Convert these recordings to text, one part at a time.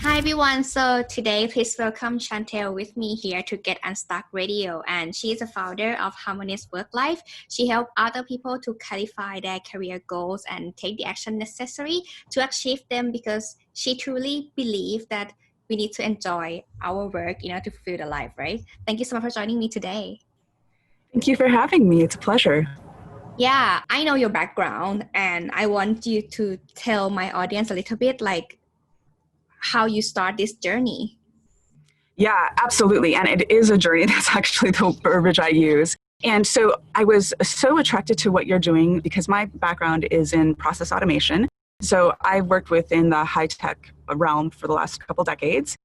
Hi everyone, so today please welcome Chantel with me here to Get Unstuck Radio, and she is the founder of Harmonious Work-Life. She helps other people to clarify their career goals and take the action necessary to achieve them because she truly believes that we need to enjoy our work, to fulfill the life, right? Thank you so much for joining me today. Thank you for having me. It's a pleasure. Yeah, I know your background and I want you to tell my audience a little bit like how you start this journey. Yeah, absolutely. And it is a journey. That's actually the verbiage I use. And so I was so attracted to what you're doing because my background is in process automation. So I've worked within the high-tech realm for the last couple decades.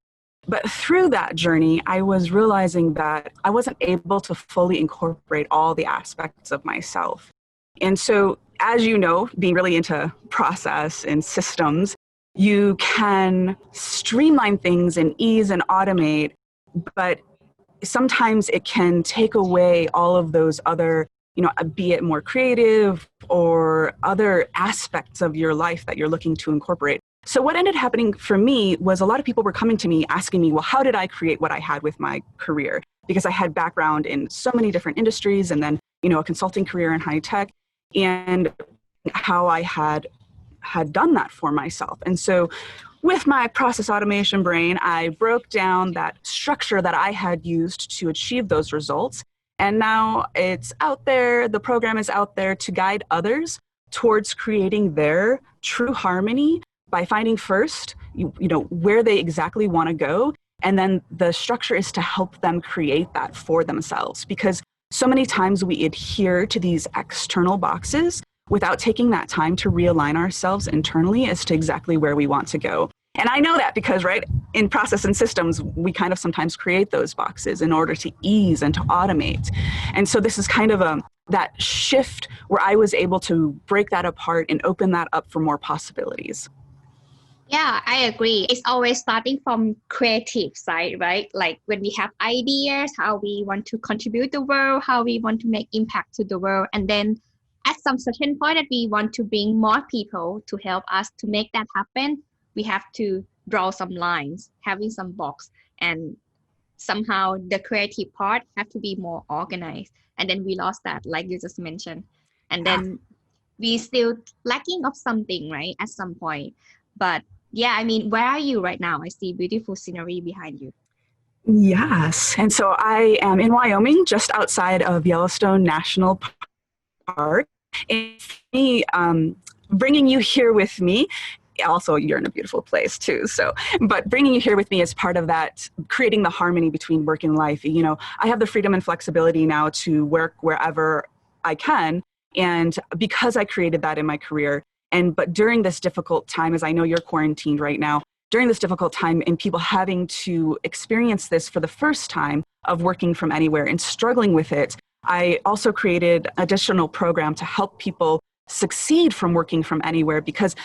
But through that journey, I was realizing that I wasn't able to fully incorporate all the aspects of myself. And so, as you know, being really into process and systems, you can streamline things and ease and automate, but sometimes it can take away all of those other, be it more creative or other aspects of your life that you're looking to incorporate. So what ended happening for me was a lot of people were coming to me asking me, well, how did I create what I had with my career? Because I had background in so many different industries and then, a consulting career in high tech, and how I had done that for myself. And so with my process automation brain, I broke down that structure that I had used to achieve those results. And now it's out there, the program is out there to guide others towards creating their true harmony by finding first, where they exactly want to go. And then the structure is to help them create that for themselves. Because so many times we adhere to these external boxes without taking that time to realign ourselves internally as to exactly where we want to go. And I know that because, right, in process and systems, we kind of sometimes create those boxes in order to ease and to automate. And so this is kind of that shift where I was able to break that apart and open that up for more possibilities. Yeah, I agree. It's always starting from creative side, right? Like when we have ideas, how we want to contribute to the world, how we want to make impact to the world. And then at some certain point that we want to bring more people to help us to make that happen, we have to draw some lines, having some box, and somehow the creative part have to be more organized. And then we lost that, like you just mentioned. And then we still lacking of something, right? At some point. But yeah, I mean, where are you right now? I see beautiful scenery behind you. Yes. And so I am in Wyoming, just outside of Yellowstone National Park. And me, bringing you here with me, also you're in a beautiful place too. So, but bringing you here with me is part of that, creating the harmony between work and life. I have the freedom and flexibility now to work wherever I can. And because I created that in my career, but during this difficult time, as I know you're quarantined right now, during this difficult time and people having to experience this for the first time of working from anywhere and struggling with it, I also created an additional program to help people succeed from working from anywhere, because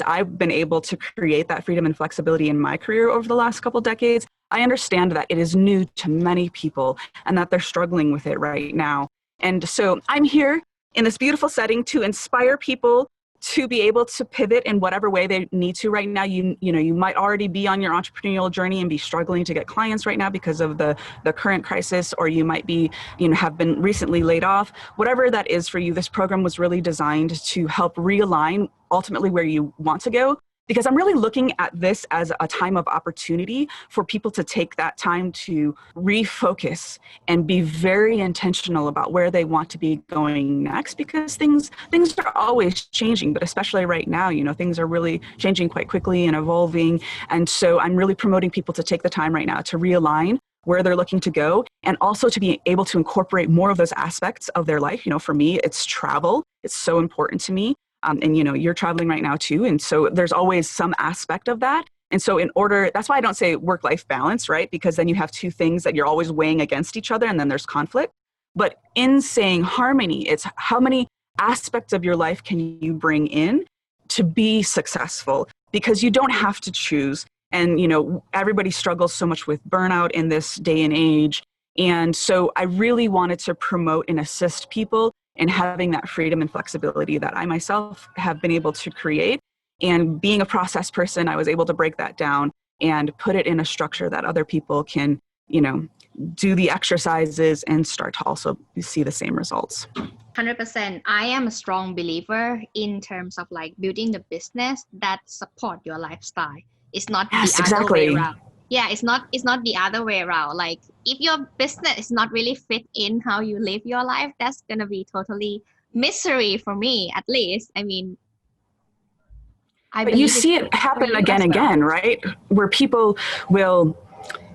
I've been able to create that freedom and flexibility in my career over the last couple decades, I understand that it is new to many people and that they're struggling with it right now. And so I'm here in this beautiful setting to inspire people to be able to pivot in whatever way they need to right now. You might already be on your entrepreneurial journey and be struggling to get clients right now because of the current crisis, or you might be, have been recently laid off. Whatever that is for you, this program was really designed to help realign ultimately where you want to go. Because I'm really looking at this as a time of opportunity for people to take that time to refocus and be very intentional about where they want to be going next, because things are always changing, but especially right now, things are really changing quite quickly and evolving. And so I'm really promoting people to take the time right now to realign where they're looking to go, and also to be able to incorporate more of those aspects of their life. For me, it's travel. It's so important to me. And you're traveling right now too. And so there's always some aspect of that. And so that's why I don't say work-life balance, right? Because then you have two things that you're always weighing against each other, and then there's conflict. But in saying harmony, it's how many aspects of your life can you bring in to be successful? Because you don't have to choose. And, everybody struggles so much with burnout in this day and age. And so I really wanted to promote and assist people in having that freedom and flexibility that I myself have been able to create. And being a process person, I was able to break that down and put it in a structure that other people can, do the exercises and start to also see the same results. 100%. I am a strong believer in terms of like building the business that support your lifestyle. It's not the other way around. Yeah, it's not the other way around. Like if your business is not really fit in how you live your life, that's going to be totally misery for me, at least. I mean, but you see it happen again and again, right? Where people will,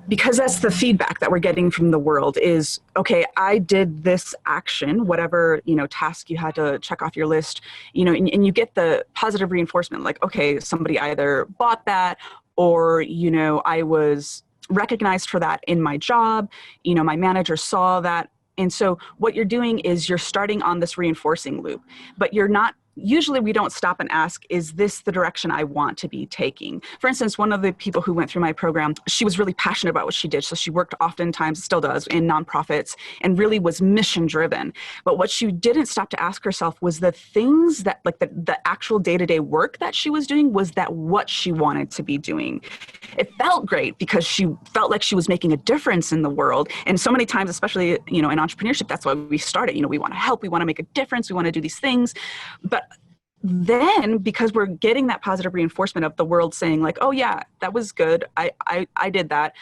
because that's the feedback that we're getting from the world is, okay, I did this action, whatever, task you had to check off your list, and you get the positive reinforcement, like, okay, somebody either bought that or, I was recognized for that in my job, my manager saw that. And so what you're doing is you're starting on this reinforcing loop, but you're not, usually we don't stop and ask, is this the direction I want to be taking? For instance, one of the people who went through my program, she was really passionate about what she did. So she worked oftentimes, still does, in nonprofits and really was mission driven. But what she didn't stop to ask herself was the things that, like the actual day-to-day work that she was doing, was that what she wanted to be doing? It felt great because she felt like she was making a difference in the world. And so many times, especially, in entrepreneurship, that's why we started. We want to help, we want to make a difference, we want to do these things. But then, because we're getting that positive reinforcement of the world saying like, oh yeah, that was good, I did that,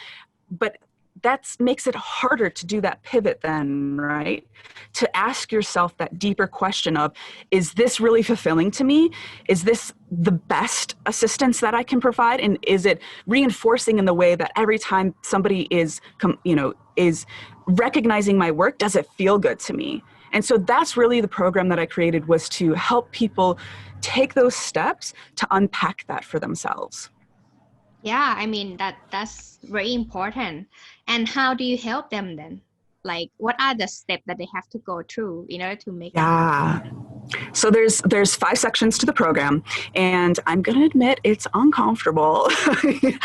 but that makes it harder to do that pivot then, right? To ask yourself that deeper question of, is this really fulfilling to me? Is this the best assistance that I can provide? And is it reinforcing in the way that every time somebody is recognizing my work, does it feel good to me? And so that's really the program that I created, was to help people take those steps to unpack that for themselves. Yeah, I mean, that's very important. And how do you help them then? Like, what are the steps that they have to go through in order to make that happen? So there's 5 sections to the program, and I'm going to admit it's uncomfortable. The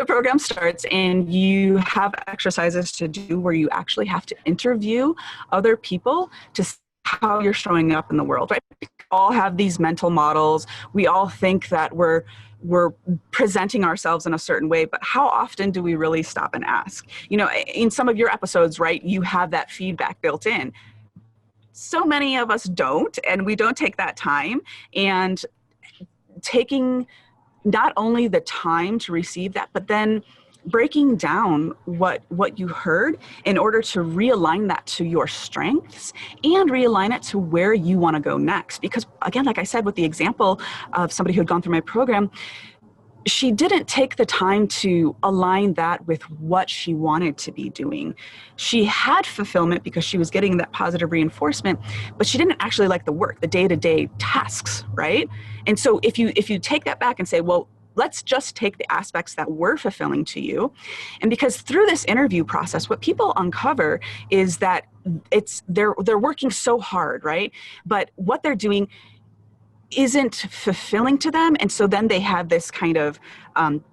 program starts, and you have exercises to do where you actually have to interview other people to see how you're showing up in the world, right? We all have these mental models. We all think that we're presenting ourselves in a certain way, but how often do we really stop and ask? In some of your episodes, right, you have that feedback built in. So many of us don't, and we don't take that time, and taking not only the time to receive that, but then breaking down what you heard in order to realign that to your strengths and realign it to where you want to go next. Because again, like I said, with the example of somebody who had gone through my program, she didn't take the time to align that with what she wanted to be doing. She had fulfillment because she was getting that positive reinforcement, but she didn't actually like the work, the day-to-day tasks, right? And so if you take that back and say, well, let's just take the aspects that were fulfilling to you. And because through this interview process, what people uncover is that they're working so hard, right? But what they're doing isn't fulfilling to them. And so then they have this kind of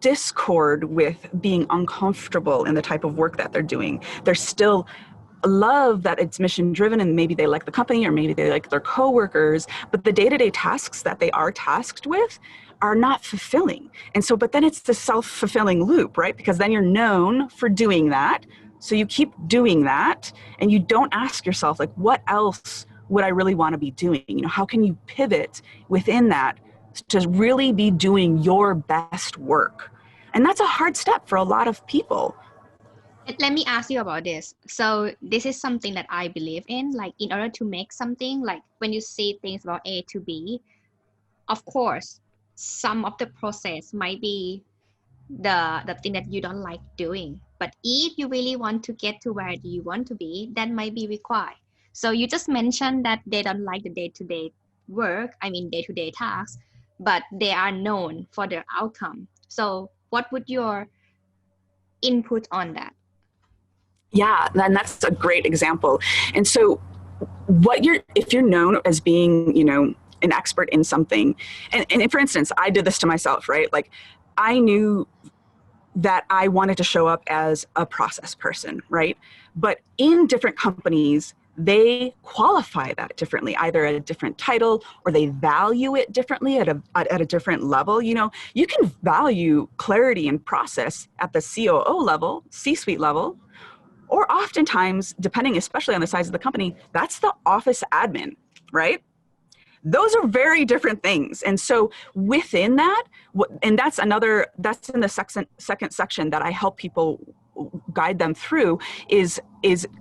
discord with being uncomfortable in the type of work that they're doing. They're still love that it's mission driven, and maybe they like the company, or maybe they like their coworkers, but the day-to-day tasks that they are tasked with are not fulfilling. And so, but then it's the self-fulfilling loop, right? Because then you're known for doing that. So you keep doing that, and you don't ask yourself, like, what else would I really want to be doing? How can you pivot within that to really be doing your best work? And that's a hard step for a lot of people. Let me ask you about this. So this is something that I believe in, like in order to make something, like when you say things about A to B, of course, some of the process might be the thing that you don't like doing. But if you really want to get to where you want to be, that might be required. So you just mentioned that they don't like the day-to-day work, day-to-day tasks, but they are known for their outcome. So what would your input on that? Yeah, and that's a great example. And so if you're known as being, an expert in something, and for instance, I did this to myself, right? Like, I knew that I wanted to show up as a process person, right? But in different companies, they qualify that differently, either at a different title or they value it differently at a different level. You know, you can value clarity and process at the COO level, C-suite level, or oftentimes, depending especially on the size of the company, that's the office admin, right? Those are very different things. And so within that, and that's in the second section that I help people guide them through, is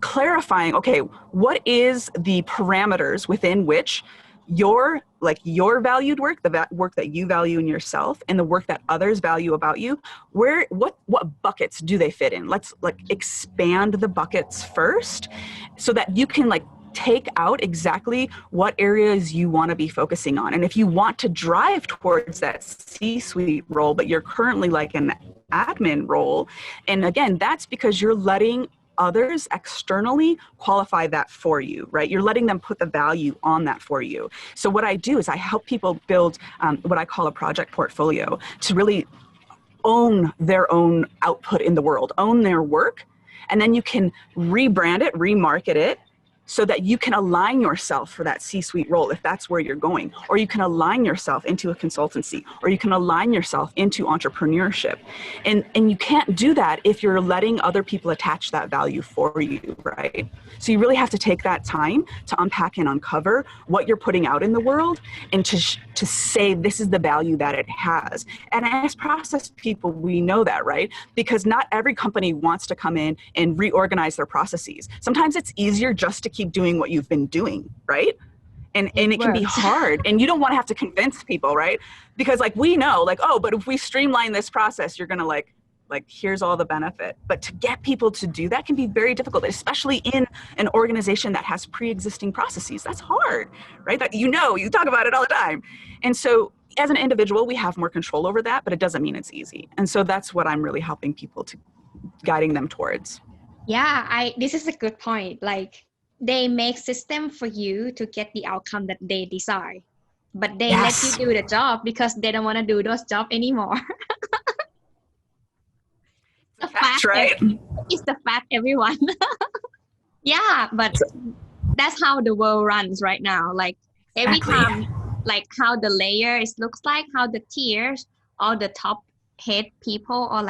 clarifying, okay, what is the parameters within which your valued work, the work that you value in yourself, and the work that others value about you, what buckets do they fit in? Let's expand the buckets first so that you can take out exactly what areas you want to be focusing on. And if you want to drive towards that C-suite role, but you're currently an admin role, and again, that's because you're letting others externally qualify that for you, right? You're letting them put the value on that for you. So what I do is I help people build what I call a project portfolio to really own their own output in the world, own their work, and then you can rebrand it, remarket it, so that you can align yourself for that C-suite role if that's where you're going, or you can align yourself into a consultancy, or you can align yourself into entrepreneurship. And you can't do that if you're letting other people attach that value for you, right? So you really have to take that time to unpack and uncover what you're putting out in the world and to say this is the value that it has. And as process people, we know that, right? Because not every company wants to come in and reorganize their processes. Sometimes it's easier just to keep doing what you've been doing, right? And it can be hard, and you don't want to have to convince people, right? Because we know, oh, but if we streamline this process, you're gonna here's all the benefit. But to get people to do that can be very difficult, especially in an organization that has pre-existing processes. That's hard, right? That you talk about it all the time. And so as an individual, we have more control over that, but it doesn't mean it's easy. And so that's what I'm really helping people to guiding them towards. Yeah, this is a good point. They make system for you to get the outcome that they desire, but they let you do the job because they don't want to do those jobs anymore. That's right. It's the fact, everyone. Yeah, but that's how the world runs right now. Every time, how the layers looks like, how the tiers, all the top head people, or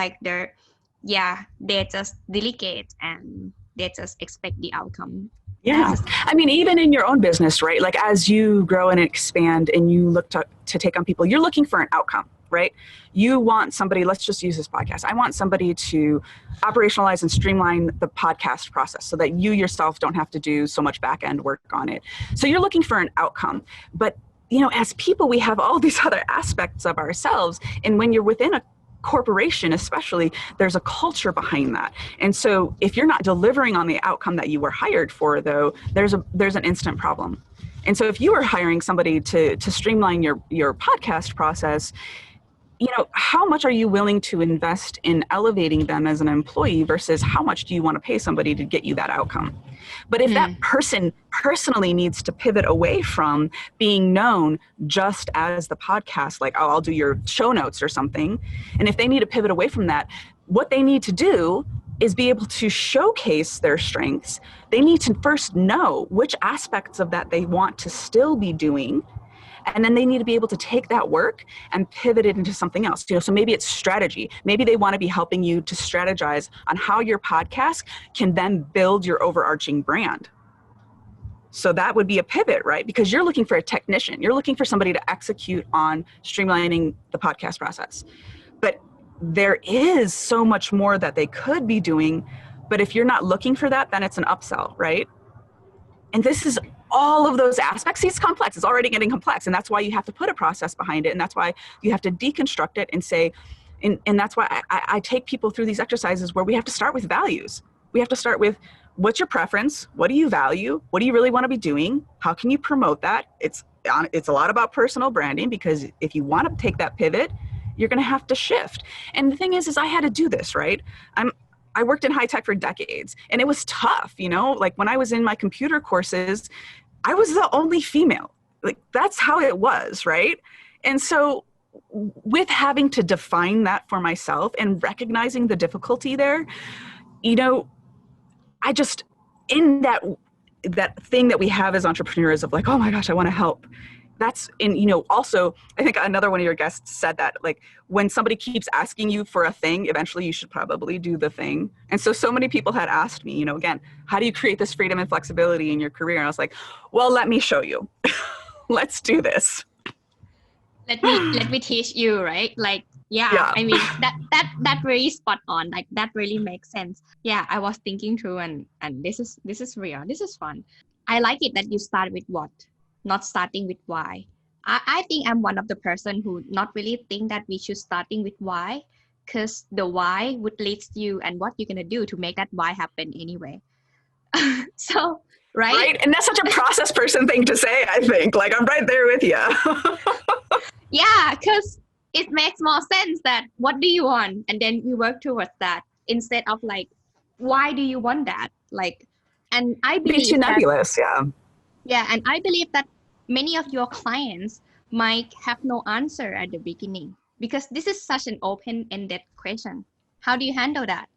they just delegate and they just expect the outcome. Yeah. I mean, even in your own business, right? As you grow and expand and you look to take on people, you're looking for an outcome, right? You want somebody, let's just use this podcast. I want somebody to operationalize and streamline the podcast process so that you yourself don't have to do so much back end work on it. So you're looking for an outcome. But, as people, we have all these other aspects of ourselves. And when you're within a corporation especially, there's a culture behind that. And so if you're not delivering on the outcome that you were hired for, though, there's an instant problem. And so if you were hiring somebody to streamline your podcast process, how much are you willing to invest in elevating them as an employee versus how much do you want to pay somebody to get you that outcome? But if that person personally needs to pivot away from being known just as the podcast, I'll do your show notes or something, and if they need to pivot away from that, what they need to do is be able to showcase their strengths. They need to first know which aspects of that they want to still be doing. And then they need to be able to take that work and pivot it into something else. So maybe it's strategy. Maybe they want to be helping you to strategize on how your podcast can then build your overarching brand. So that would be a pivot, right? Because you're looking for a technician. You're looking for somebody to execute on streamlining the podcast process. But there is so much more that they could be doing. But if you're not looking for that, then it's an upsell, right? And this is all of those aspects. See, it's complex. It's already getting complex. And that's why you have to put a process behind it. And that's why you have to deconstruct it and say, and that's why I take people through these exercises where we have to start with values. We have to start with, what's your preference? What do you value? What do you really want to be doing? How can you promote that? It's a lot about personal branding, because if you want to take that pivot, you're going to have to shift. And the thing is I had to do this, right? I worked in high tech for decades, and it was tough, when I was in my computer courses, I was the only female. That's how it was, right? And so with having to define that for myself and recognizing the difficulty there, I just, in that that thing that we have as entrepreneurs of like, oh my gosh, I want to help. That's in, also, I think another one of your guests said that, like, when somebody keeps asking you for a thing, eventually you should probably do the thing. And so many people had asked me, again, how do you create this freedom and flexibility in your career? And I was like, well, let me show you. Let's do this. Let me teach you, right? Like, yeah. I mean, that really spot on. Like, that really makes sense. Yeah, I was thinking through, and this is real. This is fun. I like it that you start with what, not starting with why. I think I'm one of the person who not really think that we should starting with why, because the why would lead you and what you're gonna do to make that why happen anyway. So, right? And that's such a process person thing to say, I think. Like, I'm right there with you. Yeah, because it makes more sense that what do you want? And then you work towards that instead of like, why do you want that? Like, and I believe it's too nebulous, yeah. Yeah, and I believe that many of your clients might have no answer at the beginning because this is such an open-ended question. How do you handle that?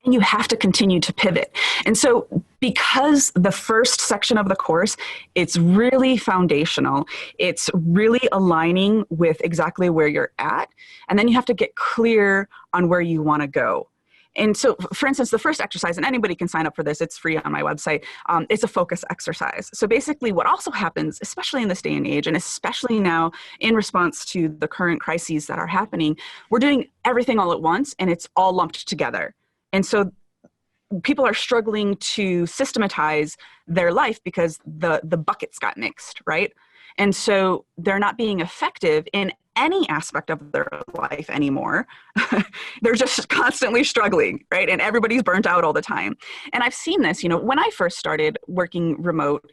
And you have to continue to pivot. And so because the first section of the course, it's really foundational. It's really aligning with exactly where you're at. And then you have to get clear on where you want to go. And so, for instance, the first exercise, and anybody can sign up for this, it's free on my website, it's a focus exercise. So basically what also happens, especially in this day and age, and especially now in response to the current crises that are happening, we're doing everything all at once and it's all lumped together. And so people are struggling to systematize their life because the buckets got mixed, right? And so they're not being effective in any aspect of their life anymore. They're just constantly struggling, right? And everybody's burnt out all the time. And I've seen this, when I first started working remote,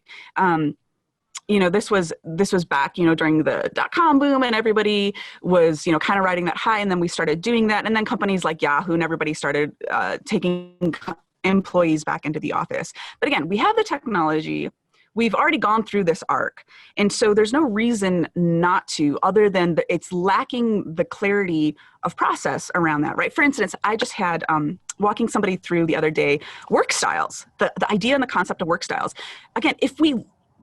this was back, during the .com boom, and everybody was, kind of riding that high. And then we started doing that. And then companies like Yahoo and everybody started taking employees back into the office. But again, we have the technology. We've already gone through this arc. And so there's no reason not to, other than it's lacking the clarity of process around that, right? For instance, I just had, walking somebody through the other day, work styles, the idea and the concept of work styles. Again,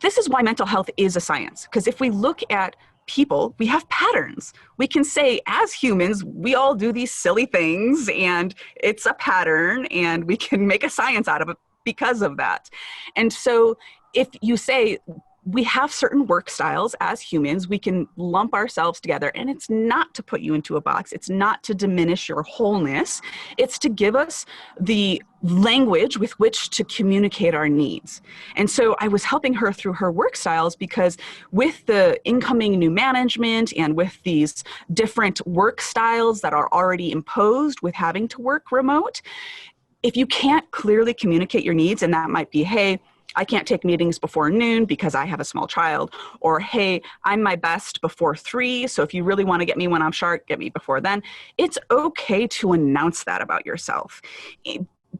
this is why mental health is a science, because if we look at people, we have patterns. We can say, as humans, we all do these silly things and it's a pattern, and we can make a science out of it because of that. And so if you say we have certain work styles as humans, we can lump ourselves together, and it's not to put you into a box. It's not to diminish your wholeness. It's to give us the language with which to communicate our needs. And so I was helping her through her work styles because with the incoming new management and with these different work styles that are already imposed with having to work remote, if you can't clearly communicate your needs, and that might be, hey, I can't take meetings before noon because I have a small child, or, hey, I'm my best before 3. So if you really want to get me when I'm sharp, get me before then. It's okay to announce that about yourself,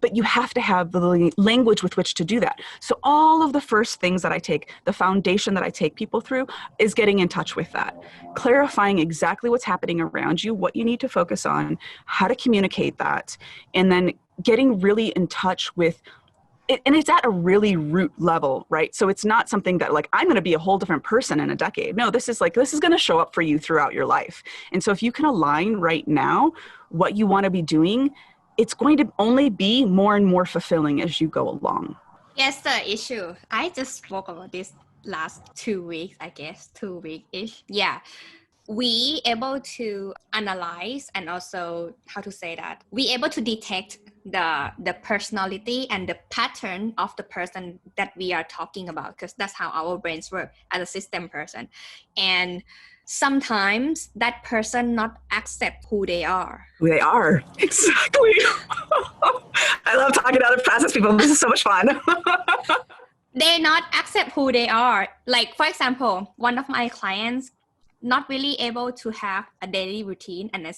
but you have to have the language with which to do that. So all of the first things that I take, the foundation that I take people through, is getting in touch with that, clarifying exactly what's happening around you, what you need to focus on, how to communicate that, and then getting really in touch with it, and it's at a really root level, right? So it's not something that like, I'm going to be a whole different person in a decade. No, this is going to show up for you throughout your life. And so if you can align right now what you want to be doing, it's going to only be more and more fulfilling as you go along. Yes, the issue. I just spoke about this last 2 weeks, I guess, 2 weeks-ish. Yeah. We able to analyze and also, how to say that, we able to detect the personality and the pattern of the person that we are talking about, because that's how our brains work as a system person. And sometimes that person not accept who they are. Who they are. Exactly. I love talking to other process people. This is so much fun. They not accept who they are. Like, for example, one of my clients not really able to have a daily routine, and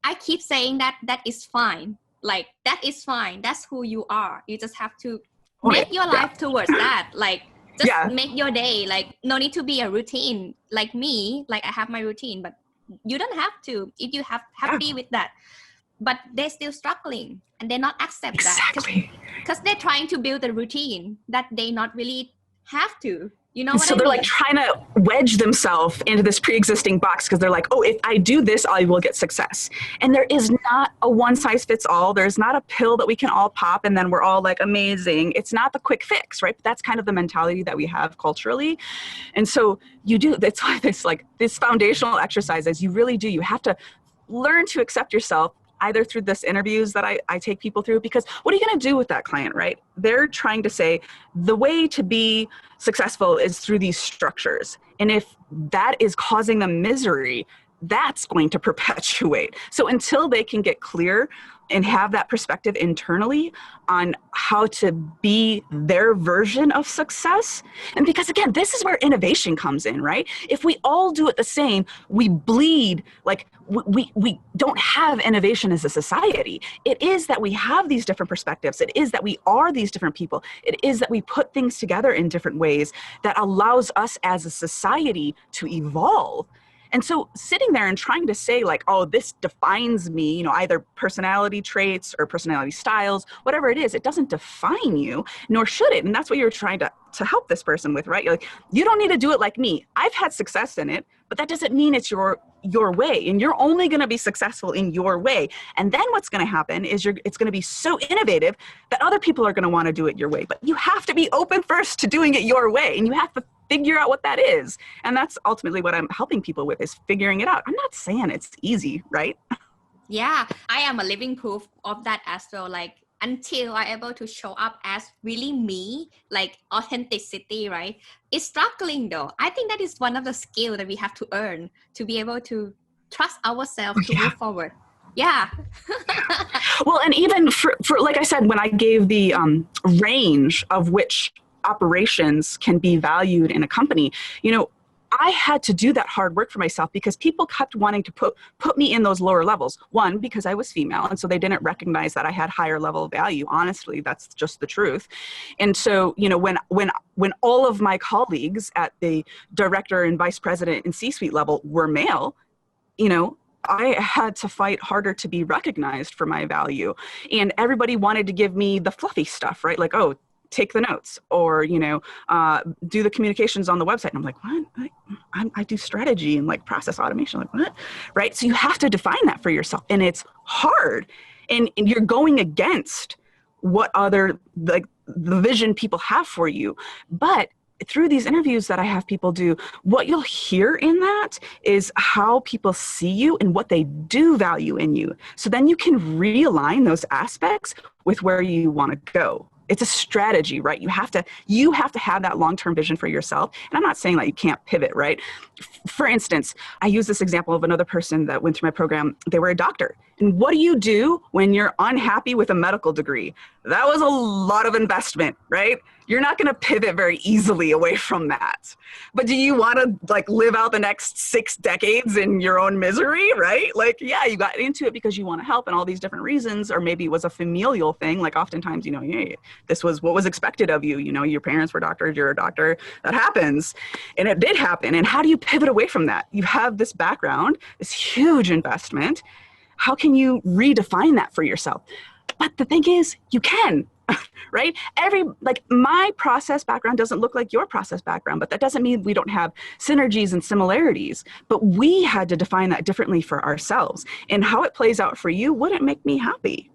I keep saying that is fine. Like, that is fine. That's who you are. You just have to make your life towards that. Like, just make your day. Like, no need to be a routine. Like me, like I have my routine, but you don't have to if you have happy with that. but they're still struggling and they're not accept Exactly. that because they're trying to build a routine that they not really have to. You know what So I they're mean? like trying to wedge themselves into this pre-existing box because they're like, oh, if I do this, I will get success. And there is not a one size fits all. There's not a pill that we can all pop and then we're all like amazing. It's not the quick fix, right? But that's kind of the mentality that we have culturally. And so you do, that's why this foundational exercises, you really do. You have to learn to accept yourself either through this interviews that I take people through, because what are you going to do with that client, right? They're trying to say the way to be successful is through these structures. And if that is causing them misery, that's going to perpetuate. So until they can get clear and have that perspective internally on how to be their version of success. And because again, this is where innovation comes in, right? If we all do it the same, we bleed, like we don't have innovation as a society. It is that we have these different perspectives. It is that we are these different people. It is that we put things together in different ways that allows us as a society to evolve. And so sitting there and trying to say like, oh, this defines me, you know, either personality traits or personality styles, whatever it is, it doesn't define you, nor should it. And that's what you're trying to help this person with, right? You're like, you don't need to do it like me. I've had success in it, but that doesn't mean it's your way. And you're only going to be successful in your way. And then what's going to happen is it's going to be so innovative that other people are going to want to do it your way. But you have to be open first to doing it your way. And you have to figure out what that is. And that's ultimately what I'm helping people with, is figuring it out. I'm not saying it's easy, right? Yeah, I am a living proof of that as well. Like until I'm able to show up as really me, like authenticity, right? It's struggling though. I think that is one of the skills that we have to earn to be able to trust ourselves to move forward. Yeah. Well, and even for like I said, when I gave the range of which operations can be valued in a company, you know, I had to do that hard work for myself because people kept wanting to put me in those lower levels. One, because I was female, and so they didn't recognize that I had higher level value. Honestly, that's just the truth. And so, you know, when all of my colleagues at the director and vice president and C-suite level were male, you know, I had to fight harder to be recognized for my value. And everybody wanted to give me the fluffy stuff, right? Like, oh, take the notes, or, you know, do the communications on the website. And I'm like, what? I do strategy and like process automation. Like, what? Right? So you have to define that for yourself. And it's hard. And you're going against what other, like the vision people have for you. But through these interviews that I have people do, what you'll hear in that is how people see you and what they do value in you. So then you can realign those aspects with where you want to go. It's a strategy, right? You have to have that long-term vision for yourself. And I'm not saying that you can't pivot, right? For instance, I use this example of another person that went through my program. They were a doctor. And what do you do when you're unhappy with a medical degree? That was a lot of investment, right? You're not going to pivot very easily away from that. But do you want to like live out the next 6 decades in your own misery, right? Like, yeah, you got into it because you want to help and all these different reasons, or maybe it was a familial thing. Like oftentimes, you know, hey, this was what was expected of you. You know, your parents were doctors, you're a doctor. That happens. And it did happen. And how do you pivot away from that? You have this background, this huge investment. How can you redefine that for yourself? But the thing is, you can, right? My process background doesn't look like your process background, but that doesn't mean we don't have synergies and similarities. But we had to define that differently for ourselves. And how it plays out for you wouldn't make me happy.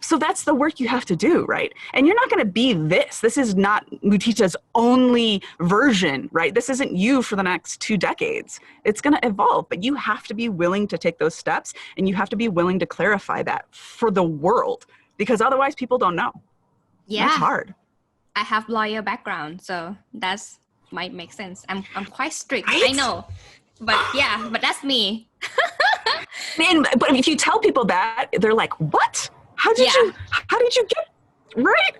So that's the work you have to do, right? And you're not going to be this. This is not Mutita's only version, right? This isn't you for the next 2 decades. It's going to evolve, but you have to be willing to take those steps, and you have to be willing to clarify that for the world, because otherwise people don't know. Yeah. That's hard. I have lawyer background, so that's might make sense. I'm quite strict. Right? I know. But yeah, but that's me. But if you tell people that, they're like, what? How did you get right?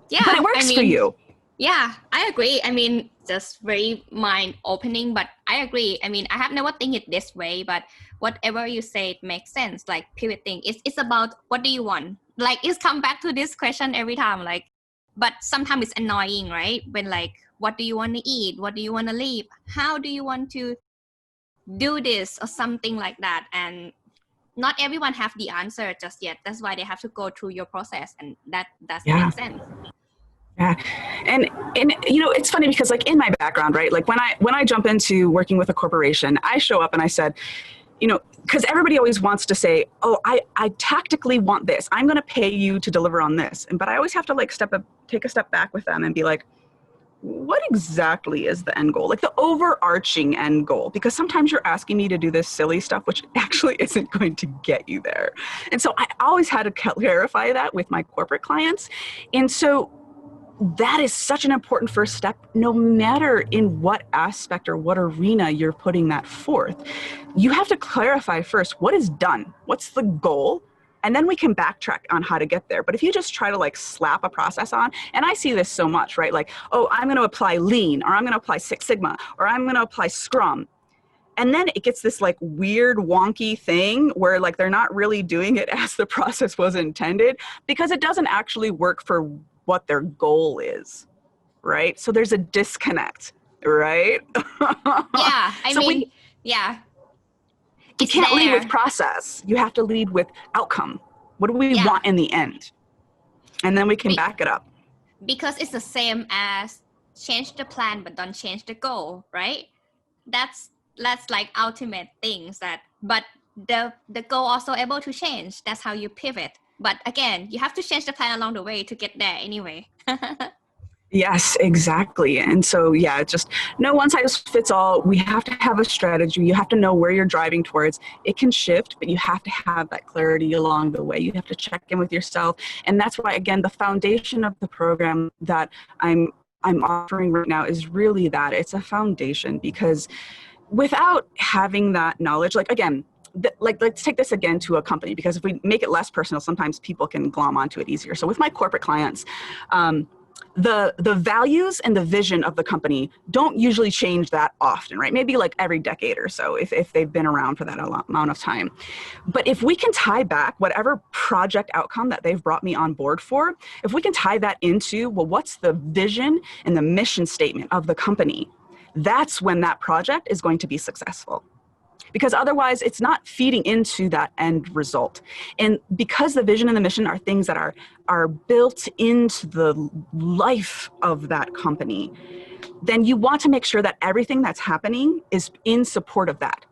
Yeah. But it works for you. Yeah, I agree. I mean, just very mind opening, but I agree. I mean, I have never think it this way, but whatever you say, it makes sense. Like pivoting, it's about what do you want? Like it's come back to this question every time. Like, but sometimes it's annoying, right? When like, what do you want to eat? What do you want to live? How do you want to do this or something like that? And not everyone have the answer just yet. That's why they have to go through your process, and that Yeah. makes sense. Yeah. And you know, it's funny because like in my background, right? Like when I jump into working with a corporation, I show up and I said, you know, because everybody always wants to say, oh, I tactically want this. I'm going to pay you to deliver on this. But I always have to like take a step back with them and be like, what exactly is the end goal? Like the overarching end goal, because sometimes you're asking me to do this silly stuff, which actually isn't going to get you there. And so I always had to clarify that with my corporate clients. And so that is such an important first step, no matter in what aspect or what arena you're putting that forth. You have to clarify first, what is done? What's the goal? And then we can backtrack on how to get there. But if you just try to like slap a process on, and I see this so much, right? Like, oh, I'm going to apply Lean, or I'm going to apply Six Sigma, or I'm going to apply Scrum. And then it gets this like weird wonky thing where like they're not really doing it as the process was intended, because it doesn't actually work for what their goal is, right? So there's a disconnect, right? Yeah, You can't lead with process. You have to lead with outcome. What do we want in the end? And then we can back it up. Because it's the same as change the plan but don't change the goal, right? That's like ultimate things but the goal also able to change. That's how you pivot. But again, you have to change the plan along the way to get there anyway. Yes, exactly. And so, yeah, just no one size fits all. We have to have a strategy. You have to know where you're driving towards. It can shift, but you have to have that clarity along the way. You have to check in with yourself. And that's why, again, the foundation of the program that I'm offering right now is really that. It's a foundation, because without having that knowledge, like, again, let's take this again to a company, because if we make it less personal, sometimes people can glom onto it easier. So with my corporate clients, the values and the vision of the company don't usually change that often, right? Maybe like every decade or so, if they've been around for that amount of time. But if we can tie back whatever project outcome that they've brought me on board for, if we can tie that into, well, what's the vision and the mission statement of the company? That's when that project is going to be successful. Because otherwise it's not feeding into that end result. And because the vision and the mission are things that are built into the life of that company, then you want to make sure that everything that's happening is in support of that.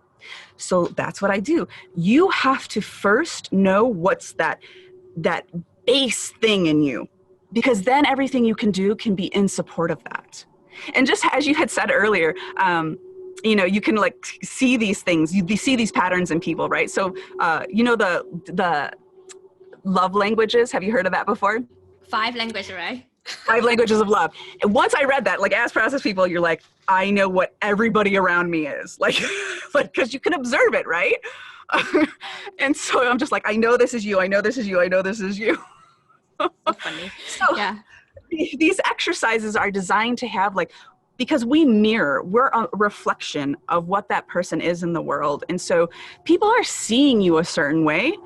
So that's what I do. You have to first know what's that base thing in you, because then everything you can do can be in support of that. And just as you had said earlier, you know, you can like see these things, you see these patterns in people, right? So, you know, the love languages, have you heard of that before? 5 languages, right? 5 languages of love. And once I read that, like as process people, you're like, I know what everybody around me is like, because you can observe it, right? And so I'm just like, I know this is you. I know this is you. I know this is you. So funny. So yeah. These exercises are designed to have like, because we're a reflection of what that person is in the world. And so people are seeing you a certain way.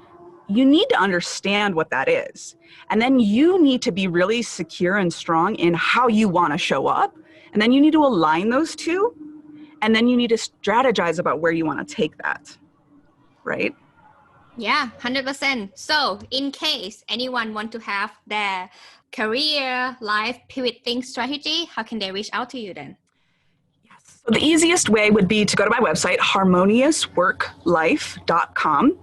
You need to understand what that is. And then you need to be really secure and strong in how you want to show up. And then you need to align those two. And then you need to strategize about where you want to take that. Right? Yeah, 100%. So in case anyone want to have their career, life pivoting strategy, how can they reach out to you then? Yes. So the easiest way would be to go to my website, harmoniousworklife.com.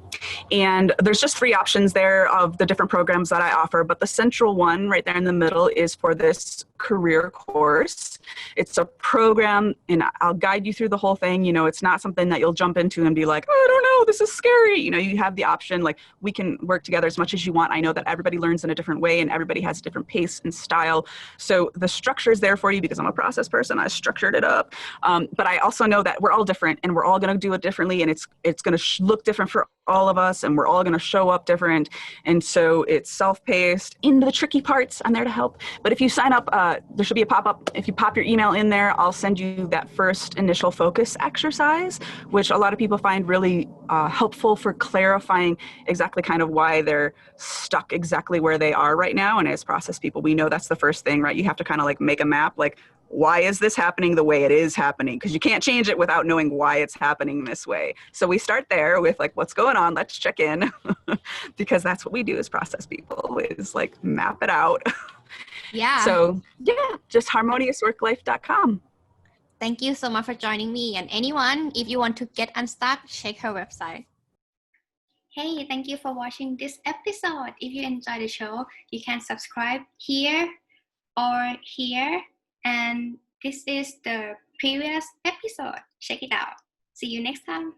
And there's just 3 options there of the different programs that I offer. But the central one right there in the middle is for this career course. It's a program, and I'll guide you through the whole thing. You know, it's not something that you'll jump into and be like, oh, I don't know, this is scary. You know, you have the option, like we can work together as much as you want. I know that everybody learns in a different way and everybody has a different pace and style. So the structure is there for you because I'm a process person. I structured it up. But I also know that we're all different and we're all going to do it differently. And it's going to look different for all of us, and we're all going to show up different. And so it's self-paced. In the tricky parts, I'm there to help. But if you sign up, there should be a pop-up. If you pop your email in there, I'll send you that first initial focus exercise, which a lot of people find really helpful for clarifying exactly kind of why they're stuck exactly where they are right now. And as process people, we know that's the first thing, right? You have to kind of like make a map, like, why is this happening the way it is happening? Because you can't change it without knowing why it's happening this way. So we start there with like, what's going on? Let's check in. Because that's what we do as process people, is like map it out. Yeah. So yeah, just harmoniousworklife.com. Thank you so much for joining me. And anyone, if you want to get unstuck, check her website. Hey, thank you for watching this episode. If you enjoyed the show, you can subscribe here or here. And this is the previous episode. Check it out. See you next time.